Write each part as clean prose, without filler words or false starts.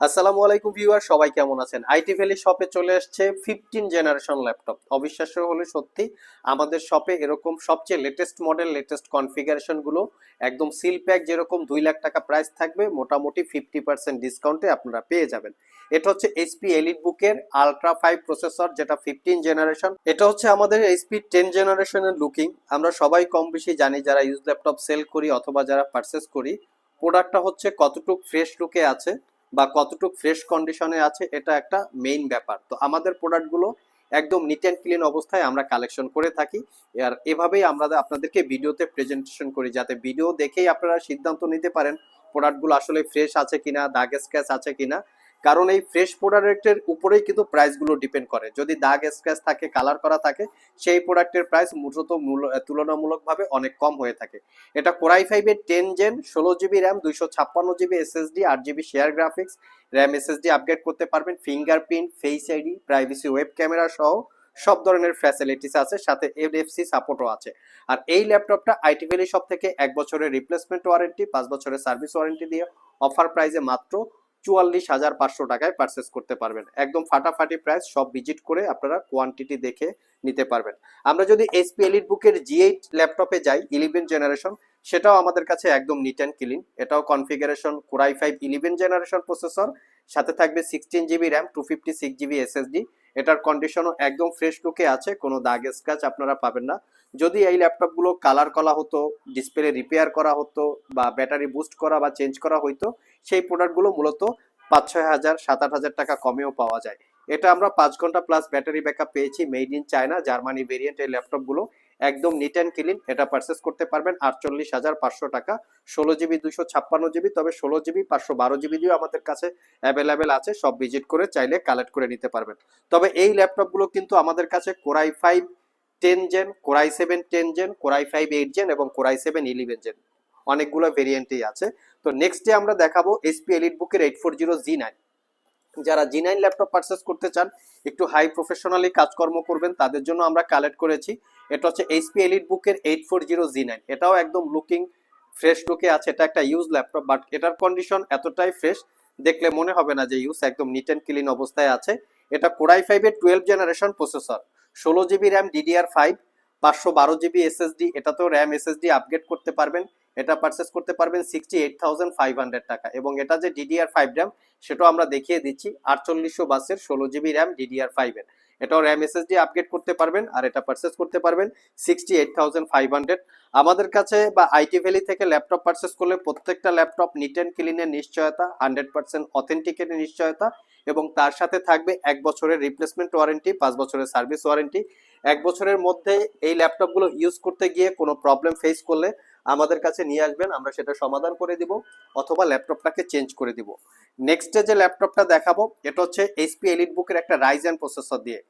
আসসালামু আলাইকুম ভিউয়ার, সবাই কেমন আছেন? আইটি ভ্যালি শপে চলে আসছে 15 জেনারেশন ল্যাপটপ। অবিশ্বাস্য হলে সত্যি, আমাদের শপে এরকম সবচেয়ে লেটেস্ট মডেল, লেটেস্ট কনফিগারেশন গুলো একদম সিল প্যাক, যেরকম 2 লাখ টাকা প্রাইস থাকবে, মোটামুটি 50% ডিসকাউন্টে আপনারা পেয়ে যাবেন। এটা হচ্ছে এইচপি এলিট বুকের আলট্রা 5 প্রসেসর, যেটা 15 জেনারেশন। এটা হচ্ছে আমাদের এইচপি 10 জেনারেশনের লুকিং। আমরা সবাই কম বেশি জানি, যারা ইউজ ল্যাপটপ সেল করি অথবা যারা পারচেস করি, প্রোডাক্টটা হচ্ছে কতটুকু ফ্রেশ লুকে আছে বা কতটুকু ফ্রেশ কন্ডিশনে আছে, এটা একটা মেইন ব্যাপার। তো আমাদের প্রোডাক্টগুলো একদম নিট অ্যান্ড ক্লিন অবস্থায় আমরা কালেকশন করে থাকি। আর এভাবেই আমরা আপনাদেরকে ভিডিওতে প্রেজেন্টেশন করি, যাতে ভিডিও দেখেই আপনারা সিদ্ধান্ত নিতে পারেন প্রোডাক্টগুলো আসলে ফ্রেশ আছে কিনা, দাগ স্ক্র্যাচ আছে কিনা। কারণ এই ফ্রেশ প্রোডাক্টের উপরেই কিন্তু প্রাইসগুলো ডিপেন্ড করে। যদি দাগ স্ক্র্যাচ থাকে, কালার করা থাকে, সেই প্রোডাক্টের প্রাইস তুলনামূলকভাবে অনেক কম হয়ে থাকে। এটা কোরাই 5-এর 10 gen, 16 GB RAM, 256 GB SSD, 8 GB share graphics, RAM SSD upgrade করতে পারবেন, fingerprint, face ID, privacy web camera সহ সব ধরনের ফ্যাসিলিটিস আছে, সাথে এনএফসি সাপোর্টও আছে। আর এই ল্যাপটপটা আইটি ভ্যালি শপ থেকে 1 বছরের রিপ্লেসমেন্ট ওয়ারেন্টি, 5 বছরের সার্ভিস ওয়ারেন্টি দিয়ে অফার প্রাইসে মাত্র 44,500 টাকায় পারচেস করতে পারবেন। একদম ফাটাফাটি প্রাইস, সব ভিজিট করে আপনারা কোয়ান্টিটি দেখে নিতে পারবেন। আমরা যদি এইচপি এলিট বুকের জি8 ল্যাপটপে যাই 11 জেনারেশন, সেটাও আমাদের কাছে একদম নিট অ্যান্ড ক্লিন। এটাও কনফিগারেশন কোরাই 5 11 জেনারেশন প্রসেসর, সাথে থাকবে 16 জিবি র্যাম, 256 জিবি এসএসডি। এটার কন্ডিশনও একদম ফ্রেশ লুকে আছে, কোনো দাগ স্ক্র্যাচ আপনারা পাবেন না। যদি এই ল্যাপটপগুলো কালার করা হতো, ডিসপ্লে রিপেয়ার করা হতো, বা ব্যাটারি বুস্ট করা বা চেঞ্জ করা হইতো, সেই প্রোডাক্টগুলো মূলত 5-6 হাজার 7-8 হাজার টাকা কমেও পাওয়া যায়। এটা আমরা 5 ঘন্টা প্লাস ব্যাটারি ব্যাকআপ পেয়েছি, made in China, Germany variant এই ল্যাপটপগুলো একদম নিট অ্যান্ড ক্লিন। এটা পারচেস করতে পারবেন 48,500 টাকা। 16 জিবি 256 জিবি, তবে 16 জিবি 512 জিবি দিয়েও আমাদের কাছে অ্যাভেলেবেল আছে, সব ভিজিট করে চাইলে কালেক্ট করে নিতে পারবেন। তবে এই ল্যাপটপগুলো কিন্তু আমাদের কাছে core i 5 10 gen, core i 7 10 gen, core i 5 8 gen এবং কোরাই 7 11 জেন, অনেকগুলো ভেরিয়েন্টই আছে। তো নেক্সটে আমরা দেখাবো এইচপি এলিট বুকের 840 জি9। যারা জি9 ল্যাপটপ পারচেস করতে চান, একটু হাই প্রফেশনালি কাজকর্ম করবেন, তাদের জন্য আমরা কালেক্ট করেছি। এটা হচ্ছে এইচপি এলিট বুকের 840 জি9। এটাও একদম লুকিং ফ্রেশ লুকে আছে। এটা একটা ইউজ ল্যাপটপ, বাট এটার কন্ডিশন এতটাই ফ্রেশ, দেখলে মনে হবে না যে ইউজ, একদম নিট অ্যান্ড ক্লিন অবস্থায় আছে। এটা কোরাই 5-এর 12 generation processor, 16 GB RAM DDR5, 512 GB SSD. এটাতেও র্যাম এসএসডি আপগ্রেড করতে পারবেন। এটা পারচেস করতে পারবেন 68,500 টাকা। এবং এটা যে DDR5 র্যাম, সেটাও আমরা দেখিয়ে দিচ্ছি, 4800 বাসের 16 জিবি র্যাম DDR5-এর। এটাও র্যাম এসএসডি আপগ্রেড করতে পারবেন, আর এটা পারচেস করতে পারবেন 68,500। আমাদের কাছে বা আইটি ভ্যালি থেকে ল্যাপটপ পারচেস করলে প্রত্যেকটা ল্যাপটপ নিট অ্যান্ড ক্লিনের নিশ্চয়তা, 100% অথেন্টিকেটের নিশ্চয়তা, এবং তার সাথে থাকবে 1 বছরের রিপ্লেসমেন্ট ওয়ারেন্টি, 5 বছরের সার্ভিস ওয়ারেন্টি। 1 বছরের মধ্যে এই ল্যাপটপগুলো ইউজ করতে গিয়ে কোনো প্রবলেম ফেস করলে আমাদের কাছে নিয়ে আসবেন, আমরা সেটা সমাধান করে দিব, অথবা ল্যাপটপটাকে চেঞ্জ করে দিব। নেক্সটে যে ল্যাপটপটা দেখাবো, এটা হচ্ছে এইচপি এলিট বুকের একটা রাইজেন প্রসেসর দিয়ে।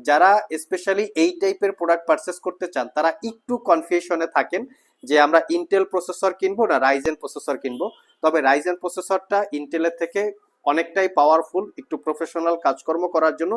যারা স্পেশালি এই টাইপের প্রোডাক্ট পারচেস করতে চান, তারা একটু কনফিউশনে থাকেন যে আমরা ইন্টেল প্রসেসর কিনবো না রাইজেন প্রসেসর কিনবো। তবে রাইজেন প্রসেসরটা ইন্টেলের থেকে অনেকটাই পাওয়ারফুল, একটু প্রফেশনাল কাজকর্ম করার জন্য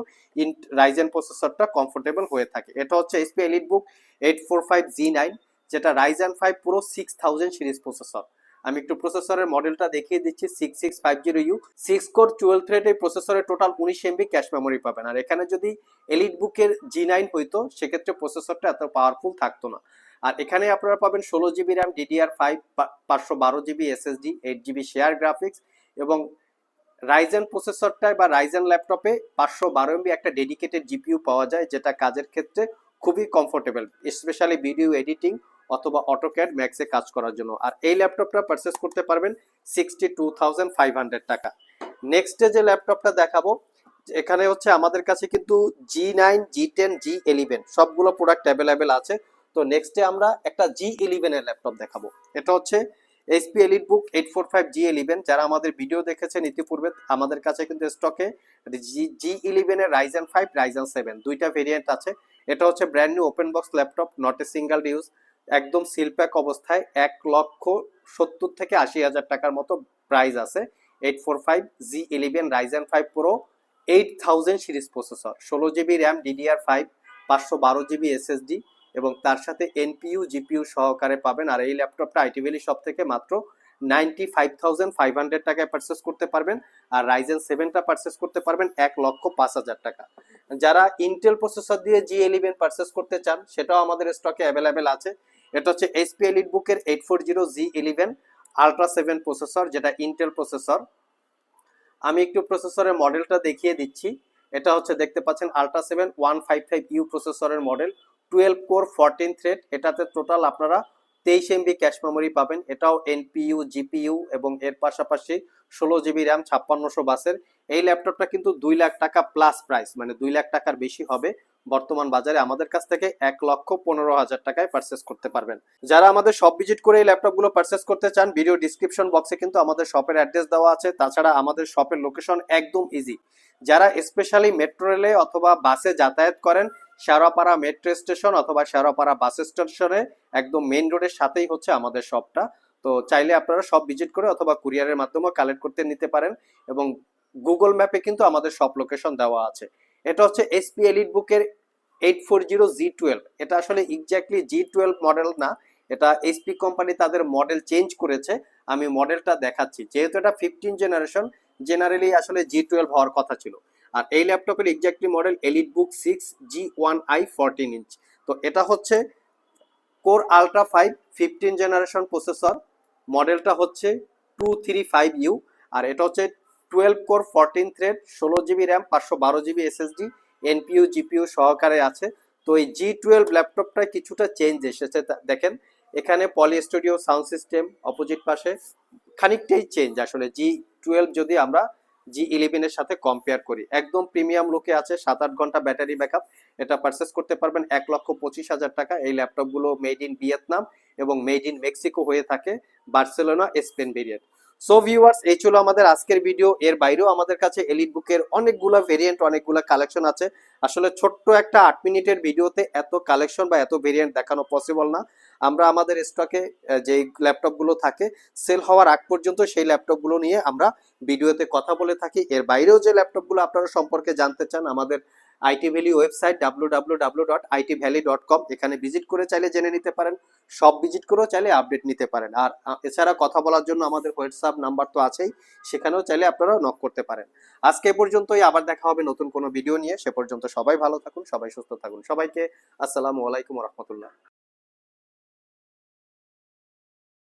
রাইজেন প্রসেসরটা কমফোর্টেবল হয়ে থাকে। এটা হচ্ছে এইচপি এলিট বুক 845 জি9, যেটা রাইজেন 5 পুরো 6000 সিরিজ প্রসেসর। আমি একটু প্রসেসরের মডেলটা দেখিয়ে দিচ্ছি। 6650U 6 কোর 12 থ্রেড এই প্রসেসরে টোটাল 19 MB ক্যাশ মেমোরি পাবেন। আর এখানে যদি এলিট বুকের জি9 হইতো, সেক্ষেত্রে প্রসেসরটা এত পাওয়ারফুল থাকতো না। আর এখানে আপনারা পাবেন 16 GB RAM DDR5, 512 GB SSD, 8 GB share graphics, এবং রাইজেন প্রসেসরটায় বা রাইজেন ল্যাপটপে 512 MB একটা ডেডিকেটেড জিপিইউ পাওয়া যায়, যেটা কাজের ক্ষেত্রে খুবই কমফোর্টেবল, স্পেশালি ভিডিও এডিটিং অথবা অটোক্যাড ম্যাক্সে কাজ করার জন্য। আর এই ল্যাপটপটা পারচেস করতে পারবেন 62,500 টাকা। নেক্সটে যে ল্যাপটপটা দেখাবো, এখানে হচ্ছে আমাদের কাছে কিন্তু জি9, জি10, জি11 সবগুলো প্রোডাক্ট অ্যাভেলেবেল আছে। তো নেক্সটে আমরা একটা জি11 এর ল্যাপটপ দেখাবো। এটা হচ্ছে এইচপি এলিট বুক 845 জি11। যারা আমাদের ভিডিও দেখেছেন ইতিপূর্বে, আমাদের কাছে কিন্তু স্টকে জি11 এর রাইজেন 5, রাইজেন 7 দুইটা ভেরিয়েন্ট আছে। এটা হচ্ছে brand new open box laptop, not a single use, একদম সিলপ্যাক অবস্থায়। 1,70,000 থেকে 80,000 টাকার মতো প্রাইস আছে। 845 জি11 Ryzen 5 pro 8000 series processor, 16 GB RAM DDR5, 512 GB SSD, এবং তার সাথে এনপিইউ জিপিইউ সহকারে পাবেন। আর এই ল্যাপটপটা আইটি ভ্যালি শপ থেকে মাত্র 95,500 টাকায় পারচেস করতে পারবেন, আর রাইজেন 7টা পারচেস করতে পারবেন 1,05,000 টাকা। যারা ইন্টেল প্রসেসর দিয়ে G11 পারচেস করতে চান সেটাও আমাদের স্টকে অ্যাভেলেবেল আছে। এটা হচ্ছে HP EliteBook-এর 840G11 আলট্রা 7 প্রসেসর, যেটা ইন্টেল প্রসেসর। আমি একটু প্রসেসরের মডেলটা দেখিয়ে দিচ্ছি। এটা হচ্ছে দেখতে পাচ্ছেন আলট্রা 7 155U প্রসেসরের মডেল, 12 কোর 14 থ্রেড। এটাতে টোটাল আপনারা 23 MB ক্যাশ মেমোরি পাবেন। এটাও NPU GPU এবং এর পাশাপাশি 16 GB র্যাম 5600 বাসের। এই ল্যাপটপটা কিন্তু 2 লাখ টাকা প্লাস প্রাইস, মানে 2 লাখ টাকার বেশি হবে বর্তমান বাজারে। আমাদের কাছ থেকে 1,15,000 টাকায় পারচেস করতে পারবেন। যারা আমাদের শপ ভিজিট করে এই ল্যাপটপগুলো পারচেস করতে চান, ভিডিও ডিসক্রিপশন বক্সে কিন্তু আমাদের শপের অ্যাড্রেস দেওয়া আছে। তাছাড়া আমাদের শপের লোকেশন একদম ইজি। যারা স্পেশালি মেট্রো রেলে অথবা বাসে যাতায়াত করেন, শেওড়াপাড়া মেট্রো স্টেশন অথবা শেওড়াপাড়া বাস স্টেশনে একদম মেইন রোডের সাথেই হচ্ছে আমাদের শপটা। তো চাইলে আপনারা শপ ভিজিট করে অথবা কুরিয়ারের মাধ্যমেও কালেক্ট করতে নিতে পারেন, এবং গুগল ম্যাপে কিন্তু আমাদের শপ লোকেশন দেওয়া আছে। এটা হচ্ছে HP EliteBook-এর 840G12। এটা আসলে এক্স্যাক্টলি G12 মডেল না, এটা HP কোম্পানি তাদের মডেল চেঞ্জ করেছে। আমি মডেলটা দেখাচ্ছি। যেহেতু এটা 15 জেনারেশন, জেনারেলি আসলে G12 হওয়ার কথা ছিল। আর এই ল্যাপটপের exactly model EliteBook 6 G1i 14 inch. তো এটা হচ্ছে কোর আলট্রা 5 15 জেনারেশন প্রসেসর, মডেলটা হচ্ছে 235U। আর এটা হচ্ছে 12 core 14 thread, 16 GB RAM, 512 GB SSD, NPU GPU সহকারে আছে। তো এই G12 ল্যাপটপটা কিছুটা চেঞ্জ এসেছে, দেখেন এখানে পলি স্টুডিও সাউন্ড সিস্টেম, অপোজিট পাশে খানিকটাই চেঞ্জ। আসলে G12 যদি আমরা G11 এর সাথে কম্পেয়ার করি, একদম প্রিমিয়াম লুকে আছে। 7-8 ঘন্টা ব্যাটারি ব্যাকআপ। এটা পারচেস করতে পারবেন 1,25,000 টাকা। এই ল্যাপটপগুলো মেড ইন ভিয়েতনাম এবং মেড ইন মেক্সিকো হয়ে থাকে, Barcelona Spain variant. So viewers, এই ছিল আমাদের আজকের ভিডিও। এর বাইরেও আমাদের কাছে EliteBook-এর অনেকগুলো ভেরিয়েন্ট, অনেকগুলো কালেকশন আছে। আসলে ছোট্ট একটা 8 মিনিটের ভিডিওতে এত কালেকশন বা এত ভেরিয়েন্ট দেখানো পসিবল না। আমরা আমাদের স্টকে যে ল্যাপটপগুলো থাকে সেল হওয়ার আগ পর্যন্ত সেই ল্যাপটপগুলো নিয়ে আমরা ভিডিওতে কথা বলে থাকি। এর বাইরেও যে ল্যাপটপগুলো আপনারা সম্পর্কে জানতে চান, আমাদের আইটি ভ্যালি ওয়েবসাইট www.itvalley.com, এখানে ভিজিট করে চাইলে জেনে নিতে পারেন। সব ভিজিট করেও চাইলে আপডেট নিতে পারেন। আর এছাড়া কথা বলার জন্য আমাদের হোয়াটসঅ্যাপ নাম্বার তো আছেই, সেখানেও চাইলে আপনারা নক করতে পারেন। আজকে এ পর্যন্তই, আবার দেখা হবে নতুন কোনো ভিডিও নিয়ে। সে পর্যন্ত সবাই ভালো থাকুন, সবাই সুস্থ থাকুন। সবাইকে আসসালামু আলাইকুম ওয়া রাহমাতুল্লাহ।